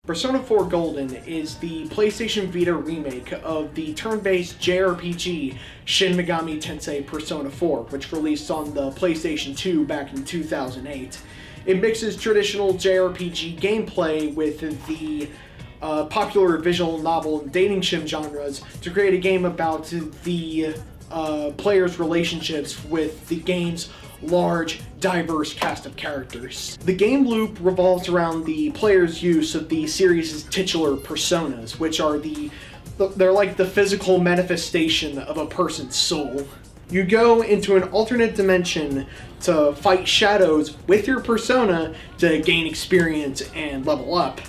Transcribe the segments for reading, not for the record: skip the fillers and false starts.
Persona 4 Golden is the PlayStation Vita remake of the turn-based JRPG Shin Megami Tensei Persona 4, which released on the PlayStation 2 back in 2008. It mixes traditional JRPG gameplay with the popular visual novel and dating sim genres to create a game about the players' relationships with the game's large, diverse cast of characters. The game loop revolves around the player's use of the series' titular personas, which are they're like the physical manifestation of a person's soul. You go into an alternate dimension to fight shadows with your persona to gain experience and level up.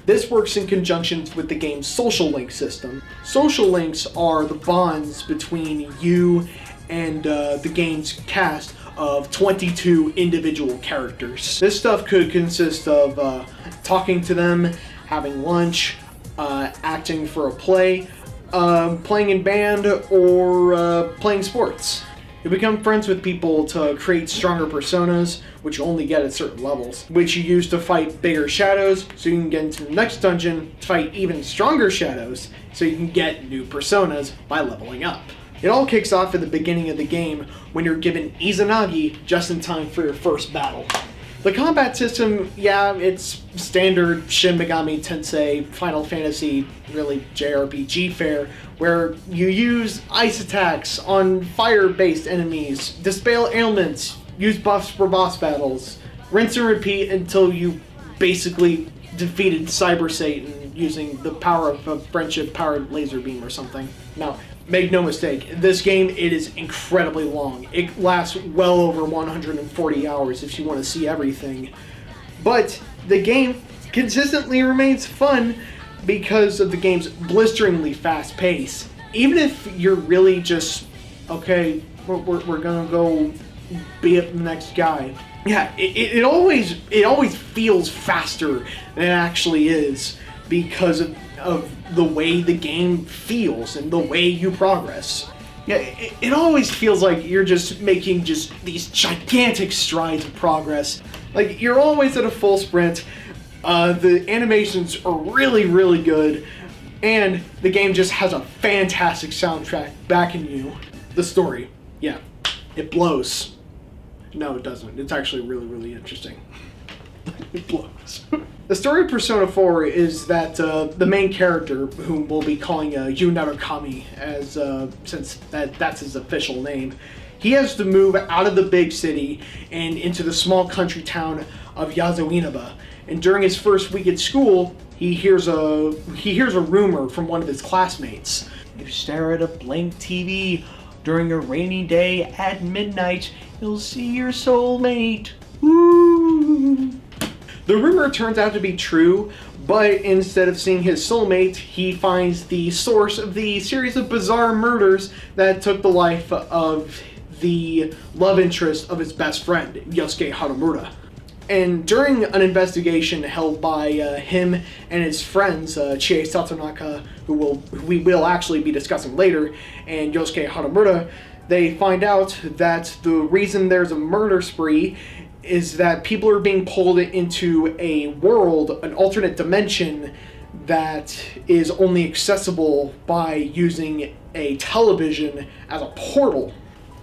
This works in conjunction with the game's social link system. Social links are the bonds between you and the game's cast of 22 individual characters. This stuff could consist of talking to them, having lunch, acting for a play, playing in band, or playing sports. You become friends with people to create stronger personas, which you only get at certain levels, which you use to fight bigger shadows, so you can get into the next dungeon to fight even stronger shadows, so you can get new personas by leveling up. It all kicks off at the beginning of the game when you're given Izanagi just in time for your first battle. The combat system, yeah, it's standard Shin Megami Tensei, Final Fantasy, really JRPG fare, where you use ice attacks on fire-based enemies, dispel ailments, use buffs for boss battles, rinse and repeat until you basically defeated Cyber Satan using the power of a friendship-powered laser beam or something. Now, make no mistake, this game, it is incredibly long. It lasts well over 140 hours if you want to see everything. But the game consistently remains fun because of the game's blisteringly fast pace. Even if you're really just, okay, we're gonna go beat up the next guy. Yeah, it always feels faster than it actually is because of the way the game feels and the way you progress. Yeah, it always feels like you're just making just these gigantic strides of progress. Like, you're always at a full sprint, the animations are really, really good, and the game just has a fantastic soundtrack backing you. The story, yeah, it blows. No, it doesn't. It's actually really, really interesting. It blows. The story of Persona 4 is that the main character, whom we'll be calling Yu Narukami, since that's his official name, he has to move out of the big city and into the small country town of Yasuinaba. And during his first week at school, he hears a rumor from one of his classmates. If you stare at a blank TV during a rainy day at midnight, you'll see your soulmate. Woo! The rumor turns out to be true, but instead of seeing his soulmate, he finds the source of the series of bizarre murders that took the life of the love interest of his best friend, Yosuke Harumura. And during an investigation held by him and his friends, Chie Satonaka, who we will actually be discussing later, and Yosuke Harumura, they find out that the reason there's a murder spree is that people are being pulled into a world, an alternate dimension, that is only accessible by using a television as a portal.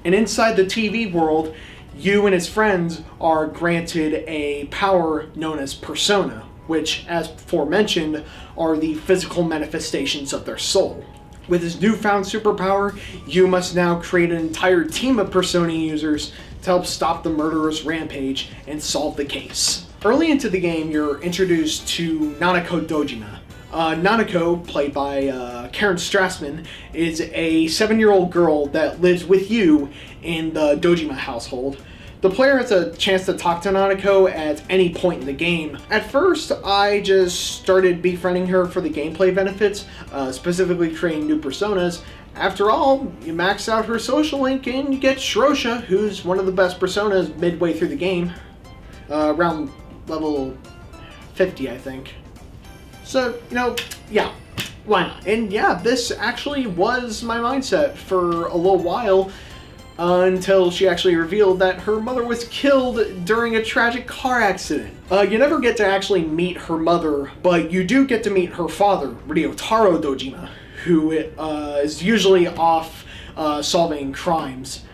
And inside the TV world, you and his friends are granted a power known as persona, which, as aforementioned, are the physical manifestations of their soul. With his newfound superpower, you must now create an entire team of persona users to help stop the murderous rampage and solve the case. Early into the game, you're introduced to Nanako Dojima. Nanako, played by Karen Strassman, is a 7-year-old girl that lives with you in the Dojima household. The player has a chance to talk to Nanako at any point in the game. At first, I just started befriending her for the gameplay benefits, specifically creating new personas. After all, you max out her social link and you get Shirosha, who's one of the best personas midway through the game. Around level 50, I think. So, yeah, why not? And yeah, this actually was my mindset for a little while. until she actually revealed that her mother was killed during a tragic car accident. You never get to actually meet her mother, but you do get to meet her father, Ryotaro Dojima, who is usually off solving crimes.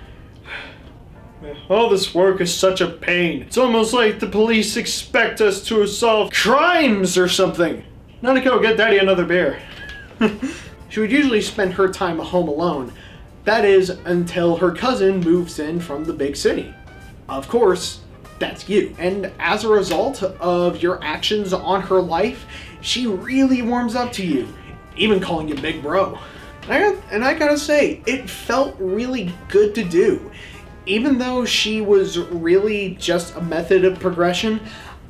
All this work is such a pain. It's almost like the police expect us to solve crimes or something. Nanako, get Daddy another beer. She would usually spend her time home alone. That is, until her cousin moves in from the big city. Of course, that's you. And as a result of your actions on her life, she really warms up to you, even calling you big bro. And I gotta say, it felt really good to do. Even though she was really just a method of progression,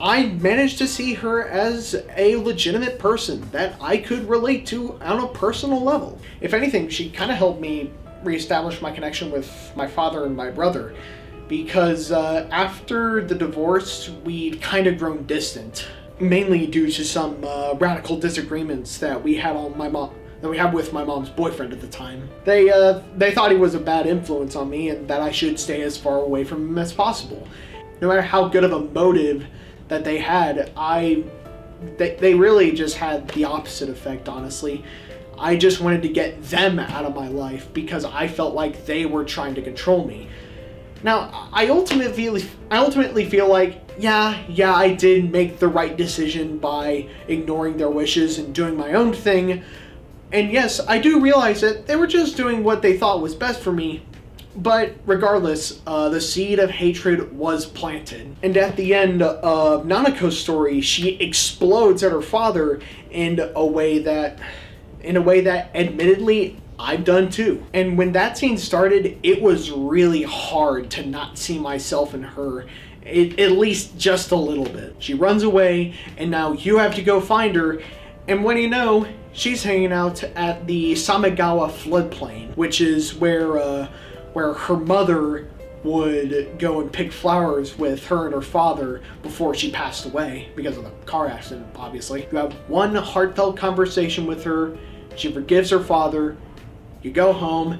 I managed to see her as a legitimate person that I could relate to on a personal level. If anything, she kind of helped me reestablish my connection with my father and my brother, because after the divorce, we'd kind of grown distant, mainly due to some radical disagreements that we had with my mom's boyfriend at the time. They thought he was a bad influence on me and that I should stay as far away from him as possible. No matter how good of a motive that they had, they really just had the opposite effect, honestly. I just wanted to get them out of my life because I felt like they were trying to control me. Now, I ultimately feel like, yeah, I did make the right decision by ignoring their wishes and doing my own thing. And yes, I do realize that they were just doing what they thought was best for me. But regardless, the seed of hatred was planted. And at the end of Nanako's story, she explodes at her father in a way that admittedly I've done too. And when that scene started, it was really hard to not see myself in her, at least just a little bit. She runs away, and now you have to go find her, and when you know, she's hanging out at the Samegawa floodplain, which is where her mother would go and pick flowers with her and her father before she passed away because of the car accident, obviously. You have one heartfelt conversation with her, she forgives her father, you go home,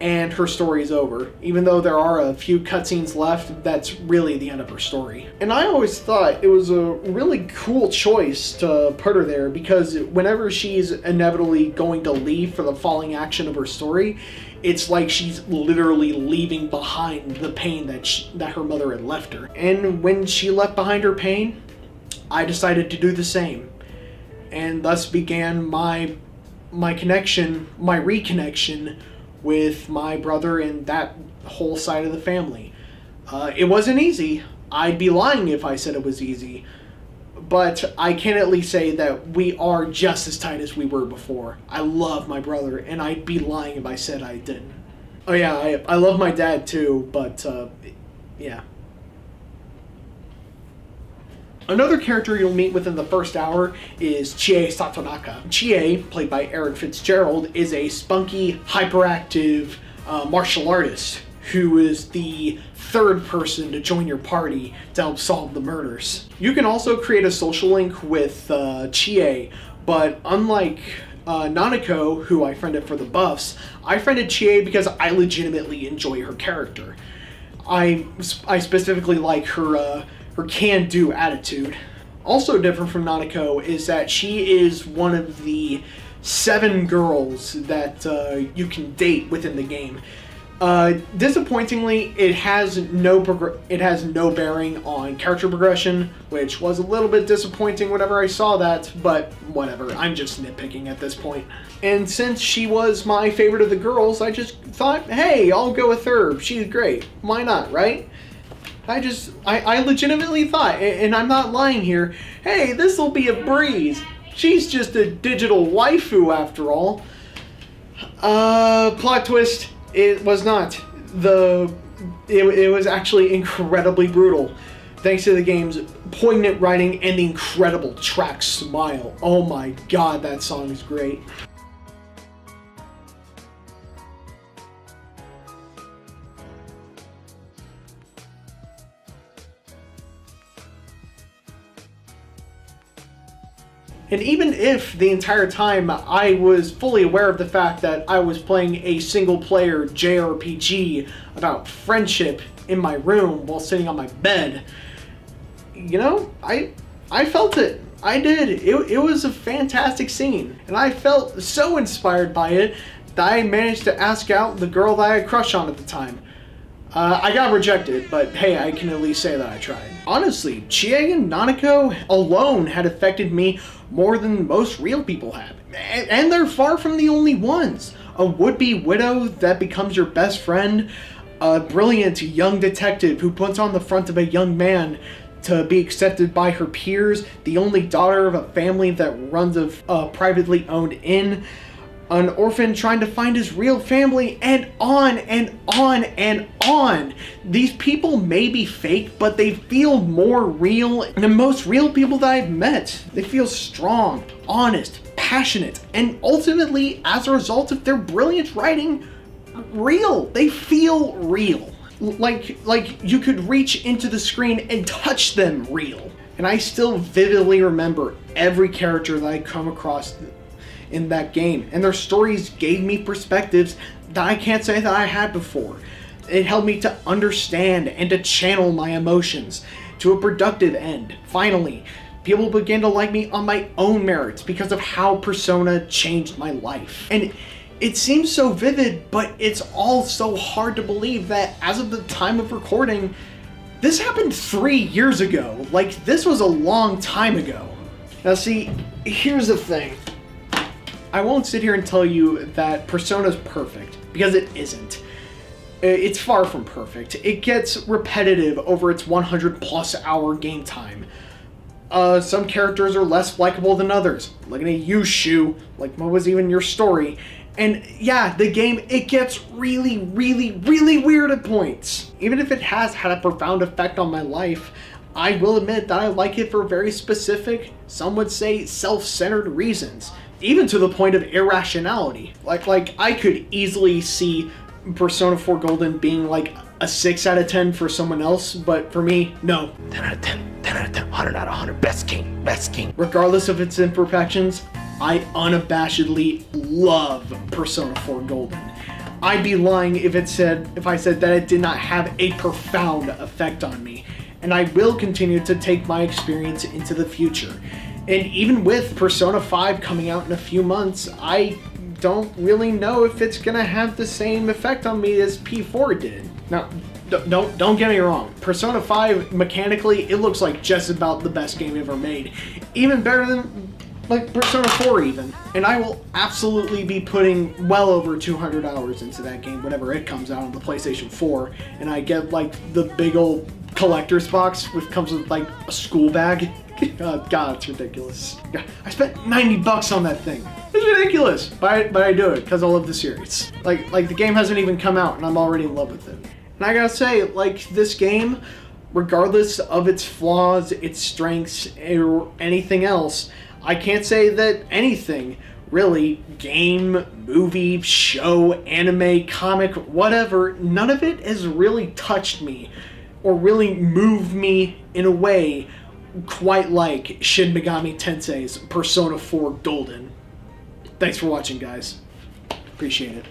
and her story is over. Even though there are a few cutscenes left, that's really the end of her story. And I always thought it was a really cool choice to put her there, because whenever she's inevitably going to leave for the falling action of her story, it's like she's literally leaving behind the pain that her mother had left her. And when she left behind her pain, I decided to do the same. And thus began my reconnection with my brother and that whole side of the family. It wasn't easy. I'd be lying if I said it was easy. But I can at least say that we are just as tight as we were before. I love my brother, and I'd be lying if I said I didn't. Oh yeah, I love my dad too, but yeah. Another character you'll meet within the first hour is Chie Satonaka. Chie, played by Eric Fitzgerald, is a spunky, hyperactive martial artist who is the third person to join your party to help solve the murders. You can also create a social link with Chie, but unlike Nanako, who I friended for the buffs, I friended Chie because I legitimately enjoy her character. I specifically like her can-do attitude. Also different from Nanako is that she is one of the 7 girls that you can date within the game. Disappointingly, it has no bearing on character progression, which was a little bit disappointing whenever I saw that, but whatever, I'm just nitpicking at this point. And since she was my favorite of the girls, I just thought, hey, I'll go with her, she's great, why not, right? I legitimately thought, and I'm not lying here, hey, this'll be a breeze. She's just a digital waifu after all. Plot twist, it was not. It was actually incredibly brutal. Thanks to the game's poignant writing and the incredible track Smile. Oh my god, that song is great. And even if the entire time I was fully aware of the fact that I was playing a single-player JRPG about friendship in my room while sitting on my bed. You know, I felt it. I did. It was a fantastic scene, and I felt so inspired by it that I managed to ask out the girl that I had a crush on at the time. I got rejected, but hey, I can at least say that I tried. Honestly, Chie and Nanako alone had affected me more than most real people have. And they're far from the only ones. A would-be widow that becomes your best friend, a brilliant young detective who puts on the front of a young man to be accepted by her peers, the only daughter of a family that runs a privately owned inn, an orphan trying to find his real family, and on and on and on. These people may be fake, but they feel more real than most real people that I've met. They feel strong, honest, passionate, and ultimately, as a result of their brilliant writing, real. They feel real. Like you could reach into the screen and touch them real. And I still vividly remember every character that I come across in that game, and their stories gave me perspectives that I can't say that I had before. It helped me to understand and to channel my emotions to a productive end. Finally, people began to like me on my own merits because of how Persona changed my life. And it seems so vivid, but it's all so hard to believe that as of the time of recording, this happened 3 years ago. Like, this was a long time ago. Now see, here's the thing. I won't sit here and tell you that Persona's perfect, because it isn't. It's far from perfect. It gets repetitive over its 100+ hour game time. Some characters are less likable than others. Looking at you, Shu, like what was even your story? And yeah, the game, it gets really, really, really weird at points. Even if it has had a profound effect on my life, I will admit that I like it for very specific, some would say self-centered reasons. Even to the point of irrationality. Like I could easily see Persona 4 Golden being like a 6 out of 10 for someone else, but for me, no. 10 out of 10, 10 out of 10, 100 out of 100, best game, best game. Regardless of its imperfections, I unabashedly love Persona 4 Golden. I'd be lying if I said that it did not have a profound effect on me, and I will continue to take my experience into the future. And even with Persona 5 coming out in a few months, I don't really know if it's gonna have the same effect on me as P4 did. Now, don't get me wrong. Persona 5, mechanically, it looks like just about the best game ever made. Even better than, like, Persona 4 even. And I will absolutely be putting well over 200 hours into that game whenever it comes out on the PlayStation 4. And I get, like, the big old collector's box, which comes with, like, a school bag. God, it's ridiculous. I spent $90 on that thing. It's ridiculous, but I do it because I love the series. Like the game hasn't even come out and I'm already in love with it. And I gotta say, like, this game, regardless of its flaws, its strengths, or anything else, I can't say that anything, really, game, movie, show, anime, comic, whatever, none of it has really touched me or really moved me in a way quite like Shin Megami Tensei's Persona 4 Golden. Thanks for watching, guys. Appreciate it.